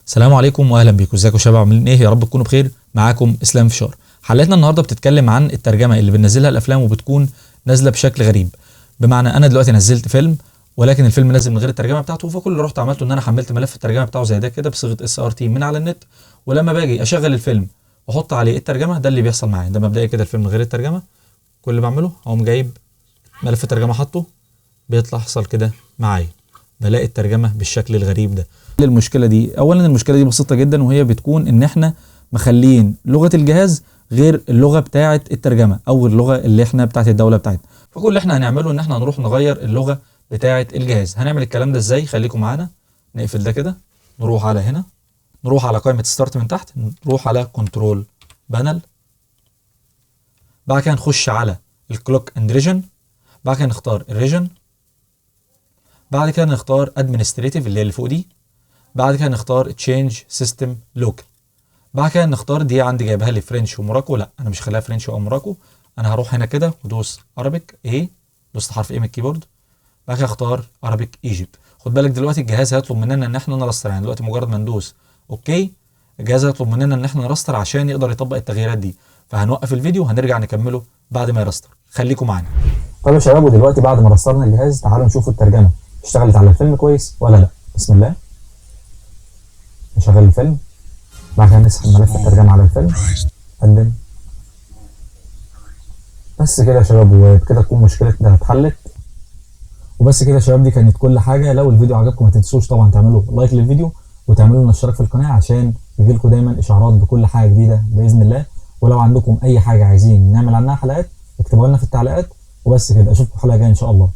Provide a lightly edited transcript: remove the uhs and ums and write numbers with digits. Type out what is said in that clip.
السلام عليكم واهلا بيكم. ازيكم يا شباب؟ عاملين ايه؟ يا رب تكونوا بخير. معاكم اسلام فشار. حلقتنا النهارده بتتكلم عن الترجمه اللي بننزلها الافلام وبتكون نازله بشكل غريب. بمعنى انا دلوقتي نزلت فيلم ولكن الفيلم نازل من غير الترجمه بتاعته، فكل اللي رحت عملته ان انا حملت ملف الترجمه بتاعه زي ده كده بصيغه SRT من على النت، ولما باجي اشغل الفيلم واحط عليه الترجمه ده اللي بيحصل معايا. ده مبدئيا كده الفيلم من غير الترجمه. كل اللي بعمله اقوم جايب ملف الترجمه حاطه، بيطلع حصل كده معايا، بلاقي الترجمه بالشكل الغريب ده. المشكله دي اولا المشكله دي بسيطه جدا، وهي بتكون ان احنا مخلين لغه الجهاز غير اللغه بتاعه الترجمه او اللغه اللي احنا بتاعه الدوله بتاعتنا. فكل اللي احنا هنعمله ان احنا هنروح نغير اللغه بتاعه الجهاز. هنعمل الكلام ده ازاي؟ خليكم معانا. نقفل ده كده، نروح على هنا، نروح على قائمه ستارت من تحت، نروح على كنترول بانل، بعد كده نخش على الكلوك اند ريجن، بعد كده نختار الريجن، بعد كده نختار ادمنستريتيف اللي هي اللي فوق دي، بعد كده نختار تشينج سيستم لوكال، بعد كده نختار دي عندي جايبها لي فرنش وموراكو، لا انا مش هخليها فرنش او موراكو، انا هروح هنا كده ودوس ارابيك ايه، دوست حرف ايه من الكيبورد، بعد كده اختار ارابيك ايجيبت. خد بالك دلوقتي الجهاز هيطلب مننا ان احنا نرستر، يعني دلوقتي مجرد ما ندوس اوكي الجهاز هيطلب مننا ان احنا نرستر عشان يقدر يطبق التغييرات دي. فهنوقف الفيديو وهنرجع نكمله بعد ما يرستر. خليكم معانا. طيب يا شباب، ودلوقتي بعد ما رسترنا الجهاز تعالوا نشوف الترجمه اشتغلت على الفيلم كويس ولا لا. بسم الله، نشغل الفيلم، بعد كده نسحب ملف الترجمه على الفيلم، قدم. بس كده يا شباب، وبكده تكون مشكلتنا اتحلت. وبس كده يا شباب، دي كانت كل حاجه. لو الفيديو عجبكم ما تنسوش طبعا تعملوا لايك للفيديو وتعملوا لنا اشتراك في القناه عشان يجيلكم دايما اشعارات بكل حاجه جديده باذن الله. ولو عندكم اي حاجه عايزين نعمل عنها حلقات اكتبوها لنا في التعليقات. وبس كده، اشوفكم حلقه جايه ان شاء الله.